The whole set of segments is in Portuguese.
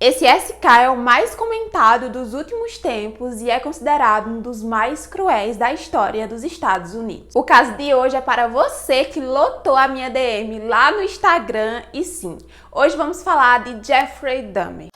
Esse SK é o mais comentado dos últimos tempos e é considerado um dos mais cruéis da história dos Estados Unidos. O caso de hoje é para você que lotou a minha DM lá no Instagram e sim, hoje vamos falar de Jeffrey Dahmer.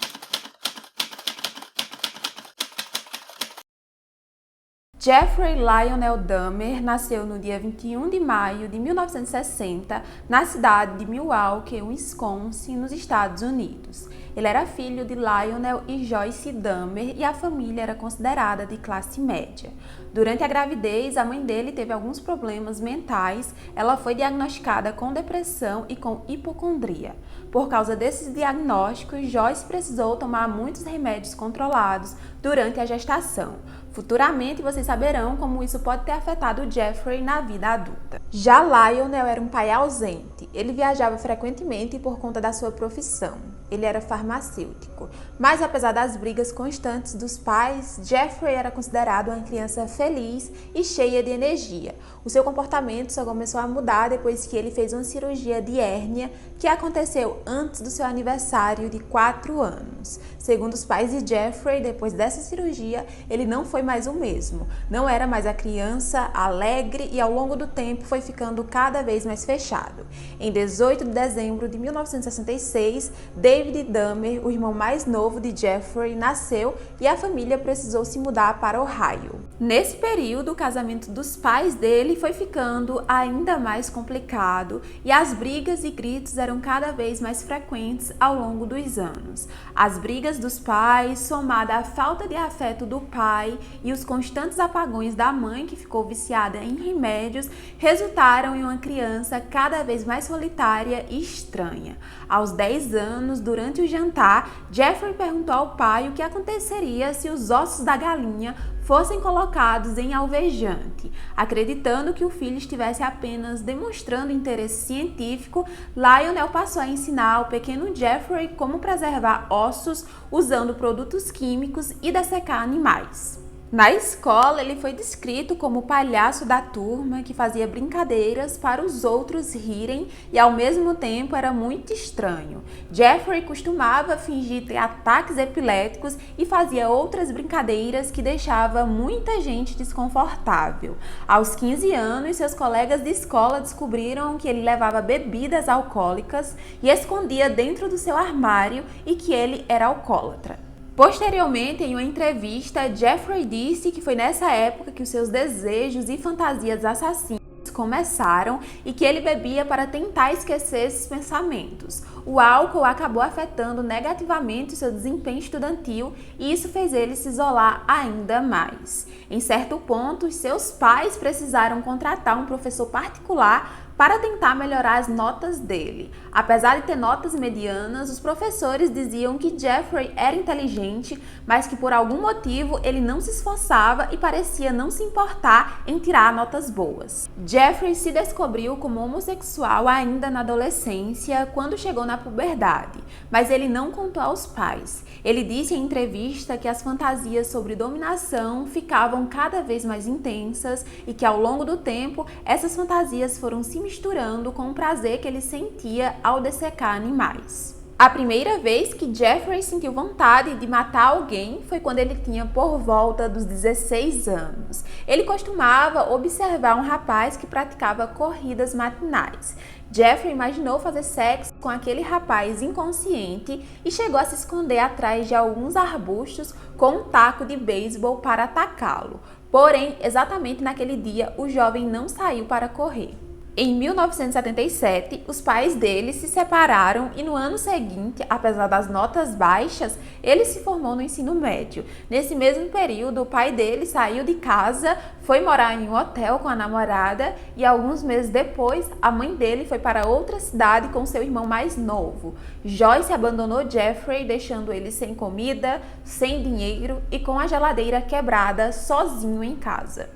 Jeffrey Lionel Dahmer nasceu no dia 21 de maio de 1960 na cidade de Milwaukee, Wisconsin, nos Estados Unidos. Ele era filho de Lionel e Joyce Dahmer e a família era considerada de classe média. Durante a gravidez, a mãe dele teve alguns problemas mentais, ela foi diagnosticada com depressão e com hipocondria. Por causa desses diagnósticos, Joyce precisou tomar muitos remédios controlados durante a gestação. Futuramente vocês saberão como isso pode ter afetado Jeffrey na vida adulta. Já Lionel era um pai ausente. Ele viajava frequentemente por conta da sua profissão. Ele era farmacêutico. Mas apesar das brigas constantes dos pais, Jeffrey era considerado uma criança feliz e cheia de energia. O seu comportamento só começou a mudar depois que ele fez uma cirurgia de hérnia que aconteceu antes do seu aniversário de 4 anos. Segundo os pais de Jeffrey, depois dessa cirurgia, ele não foi mais o mesmo. Não era mais a criança alegre e ao longo do tempo foi ficando cada vez mais fechado. Em 18 de dezembro de 1966, David Dahmer, o irmão mais novo de Jeffrey, nasceu e a família precisou se mudar para Ohio. Nesse período, o casamento dos pais dele foi ficando ainda mais complicado e as brigas e gritos eram cada vez mais frequentes ao longo dos anos. As brigas dos pais, somada à falta de afeto do pai e os constantes apagões da mãe, que ficou viciada em remédios, resultaram em uma criança cada vez mais solitária e estranha. Aos 10 anos, durante o jantar, Jeffrey perguntou ao pai o que aconteceria se os ossos da galinha fossem colocados em alvejante. Acreditando que o filho estivesse apenas demonstrando interesse científico, Lionel passou a ensinar ao pequeno Jeffrey como preservar ossos usando produtos químicos e dessecar animais. Na escola, ele foi descrito como o palhaço da turma que fazia brincadeiras para os outros rirem e ao mesmo tempo era muito estranho. Jeffrey costumava fingir ter ataques epiléticos e fazia outras brincadeiras que deixava muita gente desconfortável. Aos 15 anos, seus colegas de escola descobriram que ele levava bebidas alcoólicas e escondia dentro do seu armário e que ele era alcoólatra. Posteriormente, em uma entrevista, Jeffrey disse que foi nessa época que os seus desejos e fantasias assassinas começaram e que ele bebia para tentar esquecer esses pensamentos. O álcool acabou afetando negativamente o seu desempenho estudantil e isso fez ele se isolar ainda mais. Em certo ponto, seus pais precisaram contratar um professor particular para tentar melhorar as notas dele. Apesar de ter notas medianas, os professores diziam que Jeffrey era inteligente, mas que por algum motivo ele não se esforçava e parecia não se importar em tirar notas boas. Jeffrey se descobriu como homossexual ainda na adolescência, quando chegou na puberdade, mas ele não contou aos pais. Ele disse em entrevista que as fantasias sobre dominação ficavam cada vez mais intensas e que ao longo do tempo essas fantasias foram se misturando com o prazer que ele sentia ao dessecar animais. A primeira vez que Jeffrey sentiu vontade de matar alguém foi quando ele tinha por volta dos 16 anos. Ele costumava observar um rapaz que praticava corridas matinais. Jeffrey imaginou fazer sexo com aquele rapaz inconsciente e chegou a se esconder atrás de alguns arbustos com um taco de beisebol para atacá-lo. Porém, exatamente naquele dia, o jovem não saiu para correr. Em 1977, os pais dele se separaram e no ano seguinte, apesar das notas baixas, ele se formou no ensino médio. Nesse mesmo período, o pai dele saiu de casa, foi morar em um hotel com a namorada e alguns meses depois, a mãe dele foi para outra cidade com seu irmão mais novo. Joyce abandonou Jeffrey, deixando ele sem comida, sem dinheiro e com a geladeira quebrada, sozinho em casa.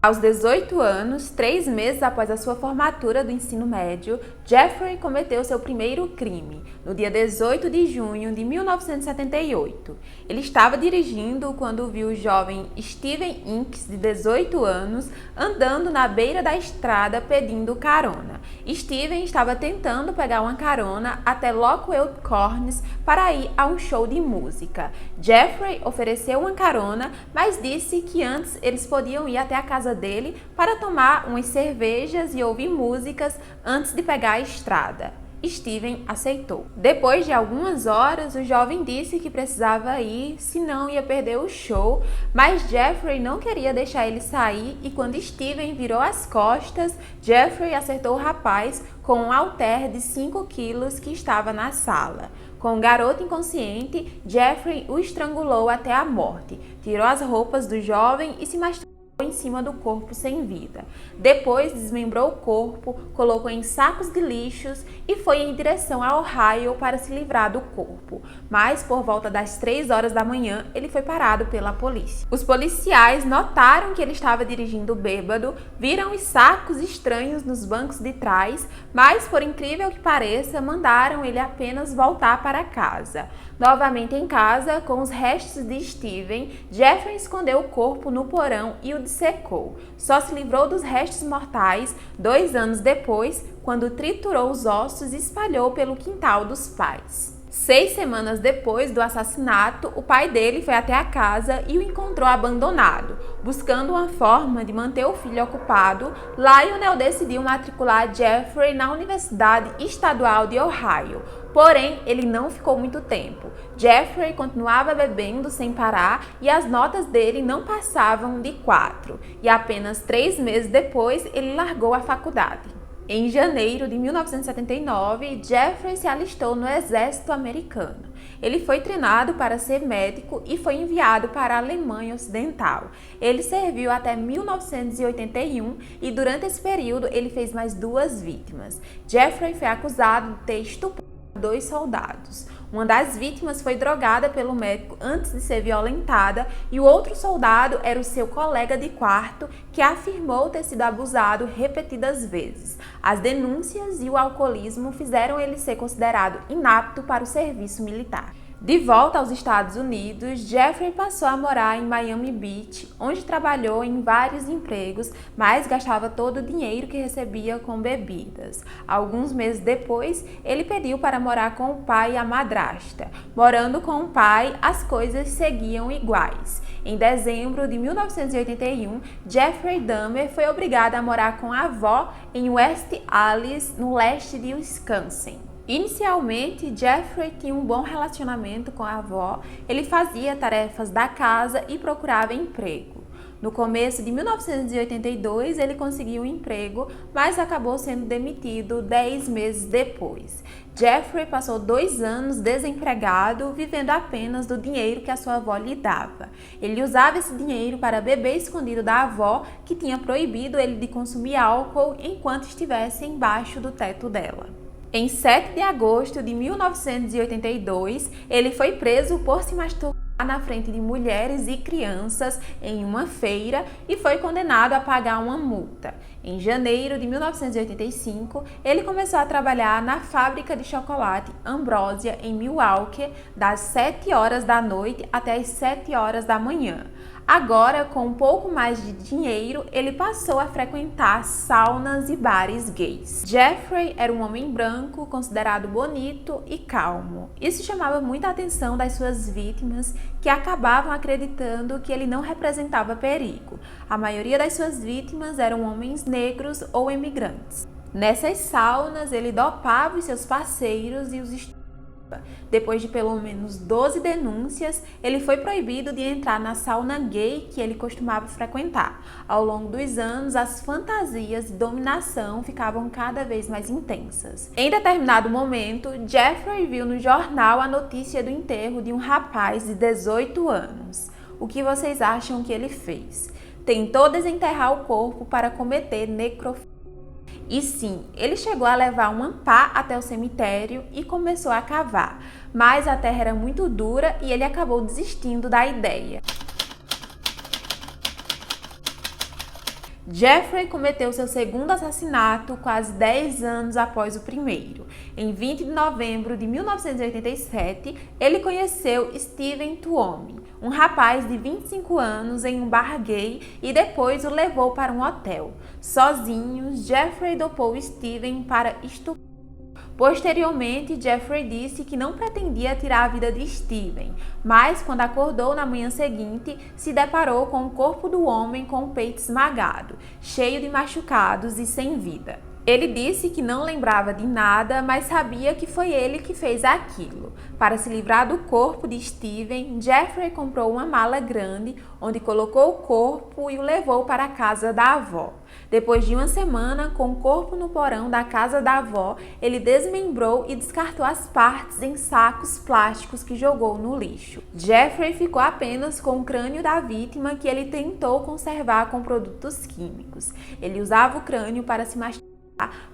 Aos 18 anos, 3 meses após a sua formatura do ensino médio, Jeffrey cometeu seu primeiro crime, no dia 18 de junho de 1978. Ele estava dirigindo quando viu o jovem Steven Inks, de 18 anos, andando na beira da estrada pedindo carona. Steven estava tentando pegar uma carona até Lockwell Corners para ir a um show de música. Jeffrey ofereceu uma carona, mas disse que antes eles podiam ir até a casa dele para tomar umas cervejas e ouvir músicas antes de pegar a estrada. Steven aceitou. Depois de algumas horas, o jovem disse que precisava ir, senão ia perder o show, mas Jeffrey não queria deixar ele sair e quando Steven virou as costas, Jeffrey acertou o rapaz com um halter de 5 quilos que estava na sala. Com o garoto inconsciente, Jeffrey o estrangulou até a morte, tirou as roupas do jovem e se masturbou em cima do corpo sem vida. Depois desmembrou o corpo, colocou em sacos de lixos e foi em direção a Ohio para se livrar do corpo. Mas por volta das 3 horas da manhã, ele foi parado pela polícia. Os policiais notaram que ele estava dirigindo bêbado, viram os sacos estranhos nos bancos de trás, mas por incrível que pareça, mandaram ele apenas voltar para casa. Novamente em casa, com os restos de Steven, Jeffrey escondeu o corpo no porão e o dissecou. Só se livrou dos restos mortais 2 anos depois, quando triturou os ossos e espalhou pelo quintal dos pais. 6 semanas depois do assassinato, o pai dele foi até a casa e o encontrou abandonado. Buscando uma forma de manter o filho ocupado, Lionel decidiu matricular Jeffrey na Universidade Estadual de Ohio. Porém, ele não ficou muito tempo. Jeffrey continuava bebendo sem parar e as notas dele não passavam de 4. E apenas 3 meses depois, ele largou a faculdade. Em janeiro de 1979, Jeffrey se alistou no exército americano. Ele foi treinado para ser médico e foi enviado para a Alemanha Ocidental. Ele serviu até 1981 e durante esse período ele fez mais 2 vítimas. Jeffrey foi acusado de ter estuprado 2 soldados. Uma das vítimas foi drogada pelo médico antes de ser violentada e o outro soldado era o seu colega de quarto que afirmou ter sido abusado repetidas vezes. As denúncias e o alcoolismo fizeram ele ser considerado inapto para o serviço militar. De volta aos Estados Unidos, Jeffrey passou a morar em Miami Beach, onde trabalhou em vários empregos, mas gastava todo o dinheiro que recebia com bebidas. Alguns meses depois, ele pediu para morar com o pai e a madrasta. Morando com o pai, as coisas seguiam iguais. Em dezembro de 1981, Jeffrey Dahmer foi obrigado a morar com a avó em West Allis, no leste de Wisconsin. Inicialmente, Jeffrey tinha um bom relacionamento com a avó, ele fazia tarefas da casa e procurava emprego. No começo de 1982, ele conseguiu um emprego, mas acabou sendo demitido 10 meses depois. Jeffrey passou 2 anos desempregado, vivendo apenas do dinheiro que a sua avó lhe dava. Ele usava esse dinheiro para beber escondido da avó, que tinha proibido ele de consumir álcool enquanto estivesse embaixo do teto dela. Em 7 de agosto de 1982, ele foi preso por se masturbar na frente de mulheres e crianças em uma feira e foi condenado a pagar uma multa. Em janeiro de 1985, ele começou a trabalhar na fábrica de chocolate Ambrosia em Milwaukee, das 7 horas da noite até as 7 horas da manhã. Agora, com um pouco mais de dinheiro, ele passou a frequentar saunas e bares gays. Jeffrey era um homem branco, considerado bonito e calmo. Isso chamava muita atenção das suas vítimas, que acabavam acreditando que ele não representava perigo. A maioria das suas vítimas eram homens negros ou imigrantes. Nessas saunas, ele dopava os seus parceiros e os Depois de pelo menos 12 denúncias, ele foi proibido de entrar na sauna gay que ele costumava frequentar. Ao longo dos anos, as fantasias de dominação ficavam cada vez mais intensas. Em determinado momento, Jeffrey viu no jornal a notícia do enterro de um rapaz de 18 anos. O que vocês acham que ele fez? Tentou desenterrar o corpo para cometer necrofilia. E sim, ele chegou a levar uma pá até o cemitério e começou a cavar, mas a terra era muito dura e ele acabou desistindo da ideia. Jeffrey cometeu seu segundo assassinato quase 10 anos após o primeiro. Em 20 de novembro de 1987, ele conheceu Steven Tuomi, um rapaz de 25 anos, em um bar gay e depois o levou para um hotel. Sozinhos, Jeffrey dopou Steven para estuprar. Posteriormente, Jeffrey disse que não pretendia tirar a vida de Steven, mas quando acordou na manhã seguinte, se deparou com o corpo do homem com o peito esmagado, cheio de machucados e sem vida. Ele disse que não lembrava de nada, mas sabia que foi ele que fez aquilo. Para se livrar do corpo de Steven, Jeffrey comprou uma mala grande, onde colocou o corpo e o levou para a casa da avó. Depois de uma semana, com o corpo no porão da casa da avó, ele desmembrou e descartou as partes em sacos plásticos que jogou no lixo. Jeffrey ficou apenas com o crânio da vítima, que ele tentou conservar com produtos químicos. Ele usava o crânio para se mastigar,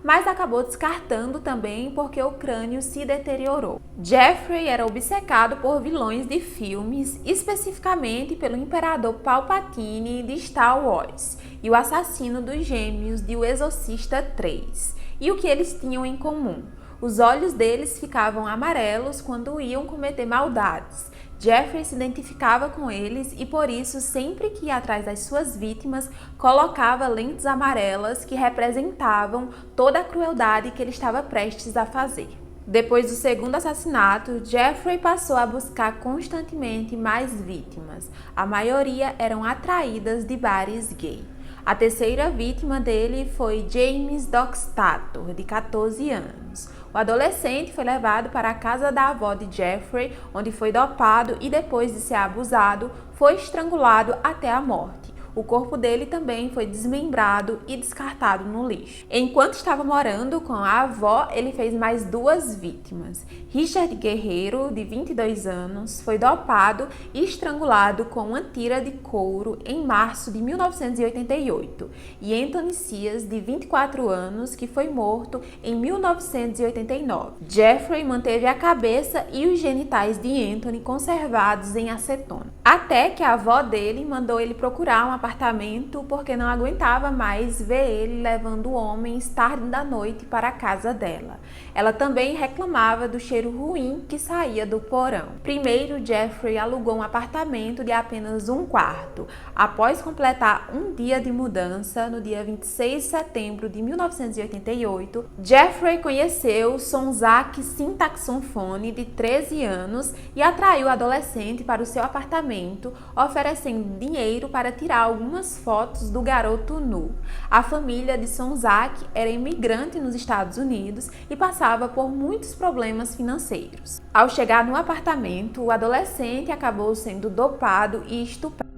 mas acabou descartando também porque o crânio se deteriorou. Jeffrey era obcecado por vilões de filmes, especificamente pelo Imperador Palpatine de Star Wars e o assassino dos gêmeos de O Exorcista 3. E o que eles tinham em comum? Os olhos deles ficavam amarelos quando iam cometer maldades. Jeffrey se identificava com eles e por isso, sempre que ia atrás das suas vítimas, colocava lentes amarelas que representavam toda a crueldade que ele estava prestes a fazer. Depois do segundo assassinato, Jeffrey passou a buscar constantemente mais vítimas. A maioria eram atraídas de bares gay. A terceira vítima dele foi James Doxtator, de 14 anos. O adolescente foi levado para a casa da avó de Jeffrey, onde foi dopado e, depois de ser abusado, foi estrangulado até a morte. O corpo dele também foi desmembrado e descartado no lixo. Enquanto estava morando com a avó, ele fez mais duas vítimas. Richard Guerreiro, de 22 anos, foi dopado e estrangulado com uma tira de couro em março de 1988. E Anthony Cias, de 24 anos, que foi morto em 1989. Jeffrey manteve a cabeça e os genitais de Anthony conservados em acetona. Até que a avó dele mandou ele procurar um apartamento porque não aguentava mais ver ele levando homens tarde da noite para a casa dela. Ela também reclamava do cheiro ruim que saía do porão. Primeiro, Jeffrey alugou um apartamento de apenas um quarto. Após completar um dia de mudança, no dia 26 de setembro de 1988, Jeffrey conheceu Sonzak Sintaxonfone, de 13 anos, e atraiu o adolescente para o seu apartamento, oferecendo dinheiro para tirar algumas fotos do garoto nu. A família de Sonzak era imigrante nos Estados Unidos e passava por muitos problemas financeiros. Ao chegar no apartamento, o adolescente acabou sendo dopado e estuprado.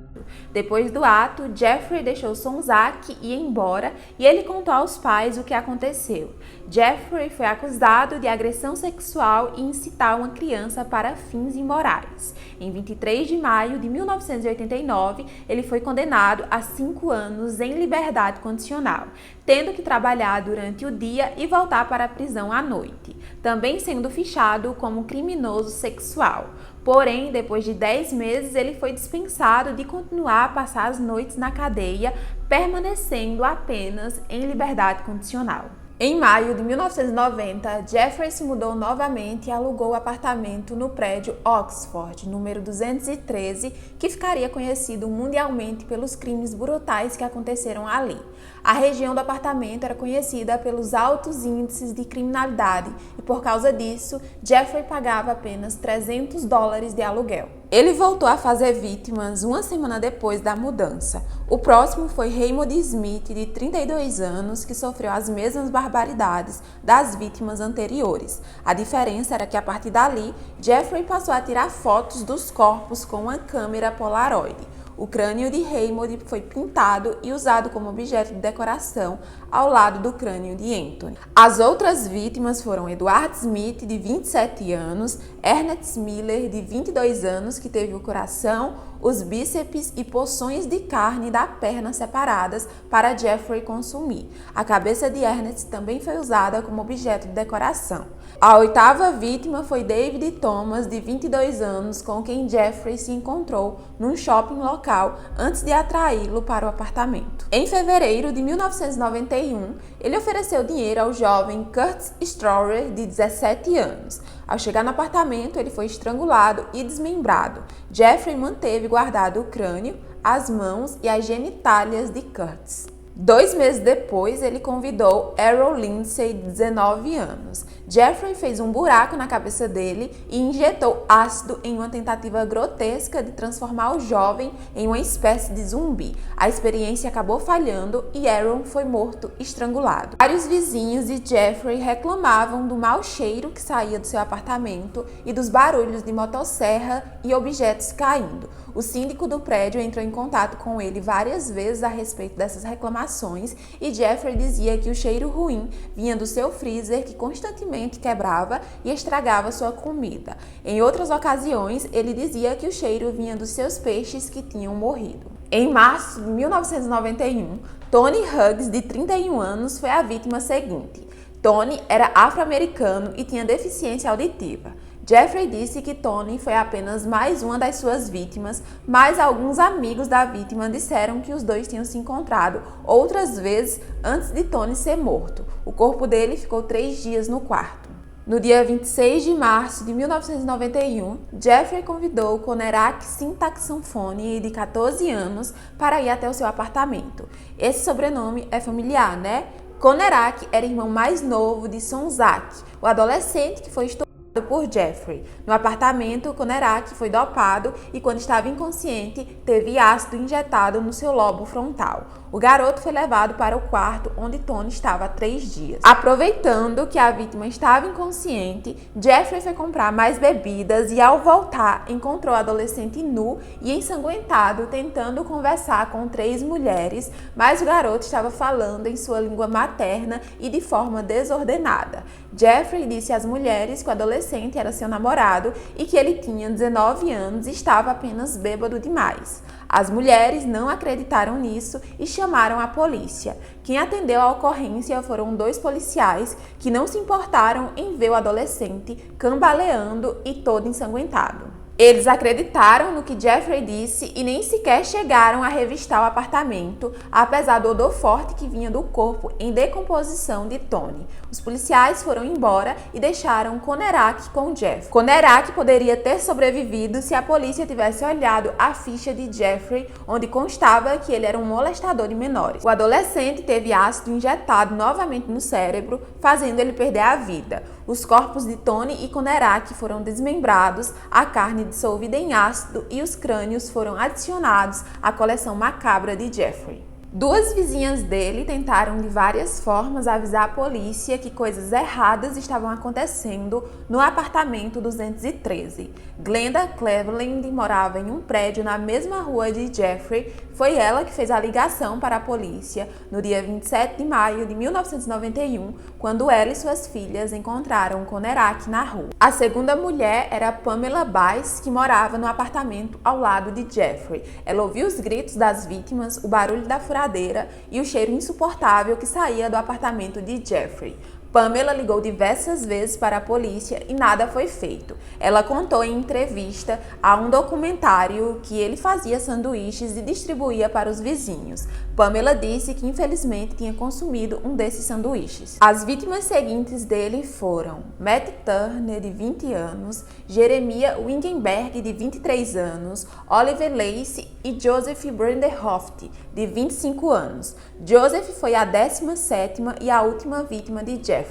Depois do ato, Jeffrey deixou Sonzak ir embora e ele contou aos pais o que aconteceu. Jeffrey foi acusado de agressão sexual e incitar uma criança para fins imorais. Em 23 de maio de 1989, ele foi condenado a 5 anos em liberdade condicional, tendo que trabalhar durante o dia e voltar para a prisão à noite, também sendo fichado como criminoso sexual. Porém, depois de 10 meses, ele foi dispensado de continuar a passar as noites na cadeia, permanecendo apenas em liberdade condicional. Em maio de 1990, Jeffrey se mudou novamente e alugou o apartamento no prédio Oxford, número 213, que ficaria conhecido mundialmente pelos crimes brutais que aconteceram ali. A região do apartamento era conhecida pelos altos índices de criminalidade e, por causa disso, Jeffrey pagava apenas $300 de aluguel. Ele voltou a fazer vítimas uma semana depois da mudança. O próximo foi Raymond Smith, de 32 anos, que sofreu as mesmas barbaridades das vítimas anteriores. A diferença era que, a partir dali, Jeffrey passou a tirar fotos dos corpos com uma câmera Polaroid. O crânio de Raymond foi pintado e usado como objeto de decoração ao lado do crânio de Anthony. As outras vítimas foram Edward Smith, de 27 anos, Ernest Miller, de 22 anos, que teve o coração, os bíceps e porções de carne da perna separadas para Jeffrey consumir. A cabeça de Ernest também foi usada como objeto de decoração. A oitava vítima foi David Thomas, de 22 anos, com quem Jeffrey se encontrou num shopping local antes de atraí-lo para o apartamento. Em fevereiro de 1991, ele ofereceu dinheiro ao jovem Curtis Strower, de 17 anos. Ao chegar no apartamento, ele foi estrangulado e desmembrado. Jeffrey manteve guardado o crânio, as mãos e as genitálias de Curtis. 2 meses depois, ele convidou Errol Lindsay, de 19 anos. Jeffrey fez um buraco na cabeça dele e injetou ácido em uma tentativa grotesca de transformar o jovem em uma espécie de zumbi. A experiência acabou falhando e Errol foi morto estrangulado. Vários vizinhos de Jeffrey reclamavam do mau cheiro que saía do seu apartamento e dos barulhos de motosserra e objetos caindo. O síndico do prédio entrou em contato com ele várias vezes a respeito dessas reclamações e Jeffrey dizia que o cheiro ruim vinha do seu freezer, que constantemente quebrava e estragava sua comida. Em outras ocasiões, ele dizia que o cheiro vinha dos seus peixes que tinham morrido. Em março de 1991, Tony Hughes, de 31 anos, foi a vítima seguinte. Tony era afro-americano e tinha deficiência auditiva. Jeffrey disse que Tony foi apenas mais uma das suas vítimas, mas alguns amigos da vítima disseram que os dois tinham se encontrado outras vezes antes de Tony ser morto. O corpo dele ficou 3 dias no quarto. No dia 26 de março de 1991, Jeffrey convidou Conerak Sintaxonfone, de 14 anos, para ir até o seu apartamento. Esse sobrenome é familiar, né? Conerak era irmão mais novo de Sonzak, o adolescente que foi estuprado por Jeffrey. No apartamento, Conerak foi dopado e, quando estava inconsciente, teve ácido injetado no seu lobo frontal. O garoto foi levado para o quarto onde Tony estava há 3 dias. Aproveitando que a vítima estava inconsciente, Jeffrey foi comprar mais bebidas e, ao voltar, encontrou o adolescente nu e ensanguentado tentando conversar com 3 mulheres, mas o garoto estava falando em sua língua materna e de forma desordenada. Jeffrey disse às mulheres que o adolescente era seu namorado e que ele tinha 19 anos e estava apenas bêbado demais. As mulheres não acreditaram nisso e chamaram a polícia. Quem atendeu à ocorrência foram 2 policiais que não se importaram em ver o adolescente cambaleando e todo ensanguentado. Eles acreditaram no que Jeffrey disse e nem sequer chegaram a revistar o apartamento, apesar do odor forte que vinha do corpo em decomposição de Tony. Os policiais foram embora e deixaram Conerak com Jeffrey. Conerak poderia ter sobrevivido se a polícia tivesse olhado a ficha de Jeffrey, onde constava que ele era um molestador de menores. O adolescente teve ácido injetado novamente no cérebro, fazendo ele perder a vida. Os corpos de Tony e Conerak foram desmembrados, a carne dissolvida em ácido e os crânios foram adicionados à coleção macabra de Jeffrey. 2 vizinhas dele tentaram de várias formas avisar a polícia que coisas erradas estavam acontecendo no apartamento 213. Glenda Cleveland morava em um prédio na mesma rua de Jeffrey. Foi ela que fez a ligação para a polícia no dia 27 de maio de 1991, quando ela e suas filhas encontraram Conerak na rua. A segunda mulher era Pamela Bass, que morava no apartamento ao lado de Jeffrey. Ela ouviu os gritos das vítimas, o barulho da furadeira e o cheiro insuportável que saía do apartamento de Jeffrey. Pamela ligou diversas vezes para a polícia e nada foi feito. Ela contou em entrevista a um documentário que ele fazia sanduíches e distribuía para os vizinhos. Pamela disse que infelizmente tinha consumido um desses sanduíches. As vítimas seguintes dele foram Matt Turner, de 20 anos, Jeremiah Wingenberg, de 23 anos, Oliver Lacey e Joseph Brenderhoft, de 25 anos. Joseph foi a 17ª e a última vítima de Jeffrey.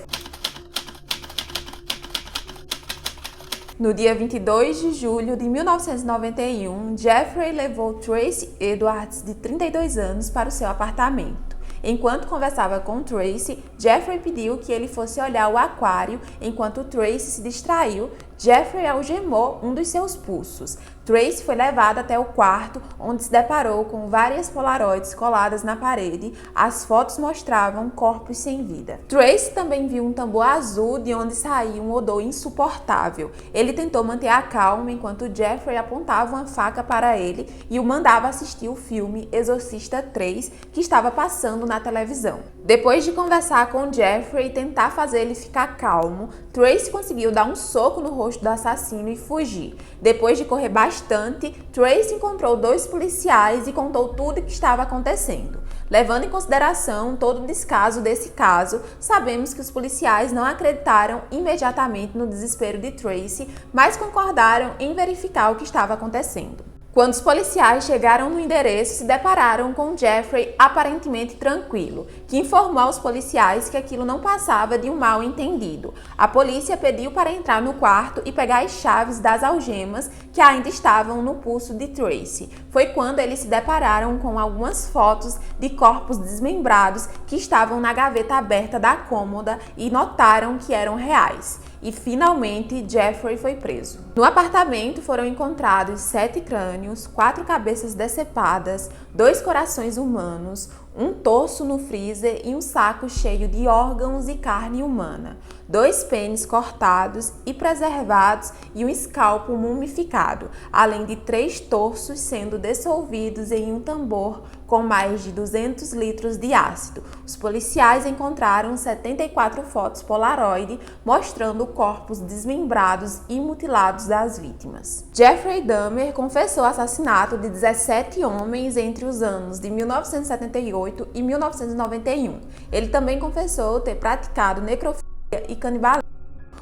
No dia 22 de julho de 1991, Jeffrey levou Tracy Edwards, de 32 anos, para o seu apartamento. Enquanto conversava com Tracy, Jeffrey pediu que ele fosse olhar o aquário. Enquanto Tracy se distraiu, Jeffrey algemou um dos seus pulsos. Tracy foi levada até o quarto, onde se deparou com várias polaroids coladas na parede. As fotos mostravam corpos sem vida. Tracy também viu um tambor azul de onde saía um odor insuportável. Ele tentou manter a calma enquanto Jeffrey apontava uma faca para ele e o mandava assistir o filme Exorcista 3, que estava passando na televisão. Depois de conversar com Jeffrey e tentar fazer ele ficar calmo, Tracy conseguiu dar um soco no rosto do assassino e fugir. Depois de correr bastante, Tracy encontrou 2 policiais e contou tudo o que estava acontecendo. Levando em consideração todo o descaso desse caso, sabemos que os policiais não acreditaram imediatamente no desespero de Tracy, mas concordaram em verificar o que estava acontecendo. Quando os policiais chegaram no endereço, se depararam com Jeffrey aparentemente tranquilo, que informou aos policiais que aquilo não passava de um mal-entendido. A polícia pediu para entrar no quarto e pegar as chaves das algemas que ainda estavam no pulso de Tracy. Foi quando eles se depararam com algumas fotos de corpos desmembrados que estavam na gaveta aberta da cômoda e notaram que eram reais. E finalmente Jeffrey foi preso. No apartamento foram encontrados 7 crânios, 4 cabeças decepadas, 2 corações humanos, um torso no freezer e um saco cheio de órgãos e carne humana, 2 pênis cortados e preservados e um escalpo mumificado, além de 3 torsos sendo dissolvidos em um tambor com mais de 200 litros de ácido. Os policiais encontraram 74 fotos Polaroid mostrando corpos desmembrados e mutilados das vítimas. Jeffrey Dahmer confessou o assassinato de 17 homens entre os anos de 1978 e 1991. Ele também confessou ter praticado necrofilia e canibalismo.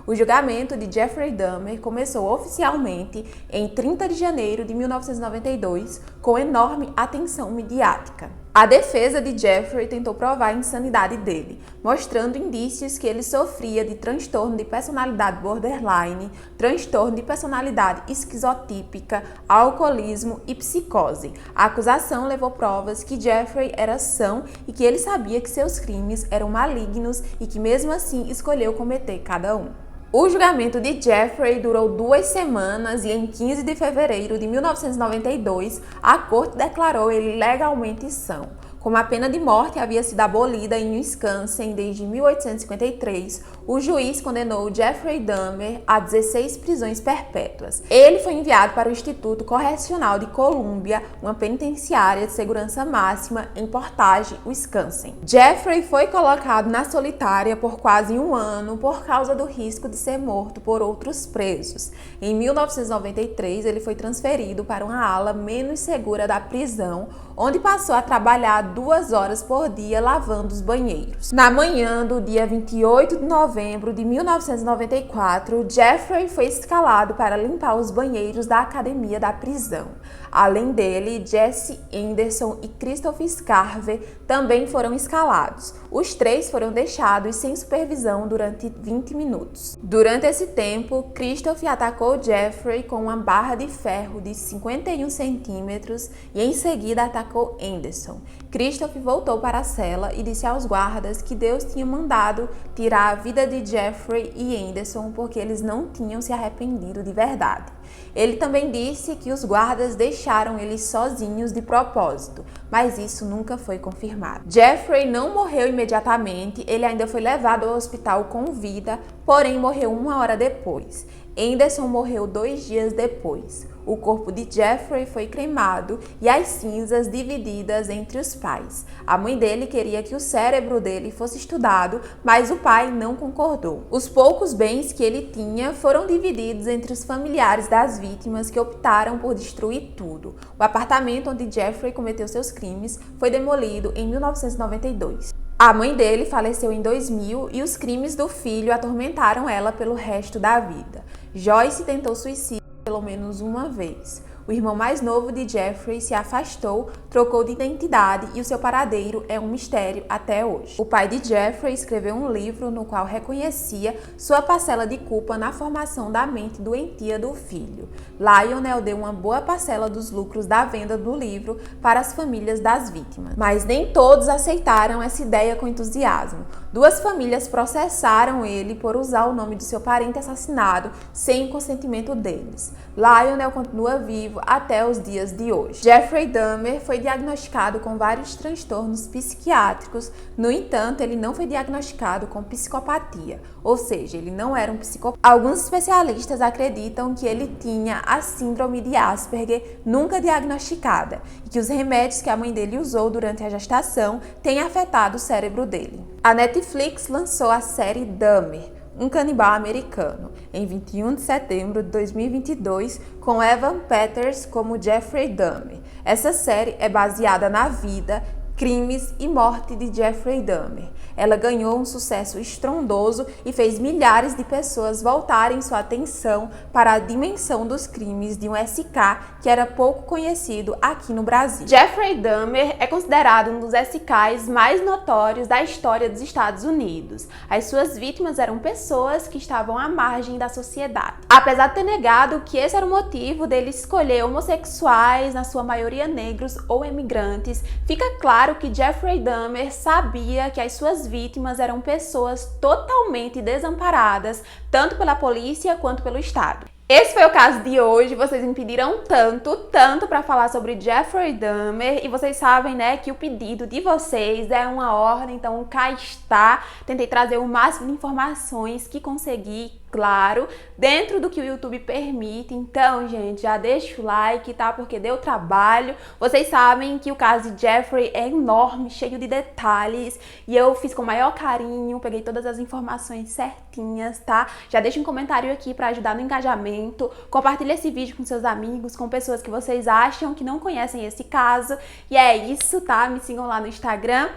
O julgamento de Jeffrey Dahmer começou oficialmente em 30 de janeiro de 1992, com enorme atenção midiática. A defesa de Jeffrey tentou provar a insanidade dele, mostrando indícios que ele sofria de transtorno de personalidade borderline, transtorno de personalidade esquizotípica, alcoolismo e psicose. A acusação levou provas que Jeffrey era são e que ele sabia que seus crimes eram malignos e que mesmo assim escolheu cometer cada um. O julgamento de Jeffrey durou 2 semanas e em 15 de fevereiro de 1992, a corte declarou ele legalmente são. Como a pena de morte havia sido abolida em Wisconsin desde 1853, o juiz condenou Jeffrey Dahmer a 16 prisões perpétuas. Ele foi enviado para o Instituto Correcional de Columbia, uma penitenciária de segurança máxima em Portage, Wisconsin. Jeffrey foi colocado na solitária por quase 1 ano por causa do risco de ser morto por outros presos. Em 1993, ele foi transferido para uma ala menos segura da prisão, onde passou a trabalhar 2 horas por dia lavando os banheiros. Na manhã do dia 28 de novembro de 1994, Jeffrey foi escalado para limpar os banheiros da academia da prisão. Além dele, Jesse Anderson e Christopher Scarver também foram escalados. Os 3 foram deixados sem supervisão durante 20 minutos. Durante esse tempo, Christopher atacou Jeffrey com uma barra de ferro de 51 centímetros e em seguida atacou Anderson. Christopher voltou para a cela e disse aos guardas que Deus tinha mandado tirar a vida de Jeffrey e Anderson porque eles não tinham se arrependido de verdade. Ele também disse que os guardas deixaram eles sozinhos de propósito, mas isso nunca foi confirmado. Jeffrey não morreu imediatamente, ele ainda foi levado ao hospital com vida, porém morreu 1 hora depois. Anderson morreu 2 dias depois. O corpo de Jeffrey foi cremado e as cinzas divididas entre os pais. A mãe dele queria que o cérebro dele fosse estudado, mas o pai não concordou. Os poucos bens que ele tinha foram divididos entre os familiares das vítimas, que optaram por destruir tudo. O apartamento onde Jeffrey cometeu seus crimes foi demolido em 1992. A mãe dele faleceu em 2000 e os crimes do filho atormentaram ela pelo resto da vida. Joyce tentou suicídio pelo menos uma vez. O irmão mais novo de Jeffrey se afastou, trocou de identidade e o seu paradeiro é um mistério até hoje. O pai de Jeffrey escreveu um livro no qual reconhecia sua parcela de culpa na formação da mente doentia do filho. Lionel deu uma boa parcela dos lucros da venda do livro para as famílias das vítimas, mas nem todos aceitaram essa ideia com entusiasmo. Duas famílias processaram ele por usar o nome do seu parente assassinado sem o consentimento deles. Lionel continua vivo até os dias de hoje. Jeffrey Dahmer foi diagnosticado com vários transtornos psiquiátricos, no entanto, ele não foi diagnosticado com psicopatia, ou seja, ele não era um psicopata. Alguns especialistas acreditam que ele tinha a síndrome de Asperger nunca diagnosticada e que os remédios que a mãe dele usou durante a gestação têm afetado o cérebro dele. A Netflix lançou a série Dahmer, um canibal americano, em 21 de setembro de 2022, com Evan Peters como Jeffrey Dahmer. Essa série é baseada na vida, crimes e morte de Jeffrey Dahmer. Ela ganhou um sucesso estrondoso e fez milhares de pessoas voltarem sua atenção para a dimensão dos crimes de um SK que era pouco conhecido aqui no Brasil. Jeffrey Dahmer é considerado um dos SKs mais notórios da história dos Estados Unidos. As suas vítimas eram pessoas que estavam à margem da sociedade. Apesar de ter negado que esse era o motivo dele escolher homossexuais, na sua maioria negros ou imigrantes, fica claro que Jeffrey Dahmer sabia que as suas vítimas eram pessoas totalmente desamparadas, tanto pela polícia quanto pelo Estado. Esse foi o caso de hoje. Vocês me pediram tanto para falar sobre Jeffrey Dahmer e vocês sabem, né, que o pedido de vocês é uma ordem, então cá está. Tentei trazer o máximo de informações que consegui, claro, dentro do que o YouTube permite. Então, gente, já deixa o like, tá? Porque deu trabalho. Vocês sabem que o caso de Jeffrey é enorme, cheio de detalhes, e eu fiz com o maior carinho, peguei todas as informações certinhas, tá? Já deixa um comentário aqui para ajudar no engajamento. Compartilha esse vídeo com seus amigos, com pessoas que vocês acham que não conhecem esse caso. E é isso, tá? Me sigam lá no Instagram.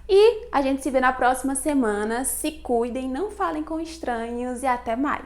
E a gente se vê na próxima semana. Se cuidem, não falem com estranhos e até mais!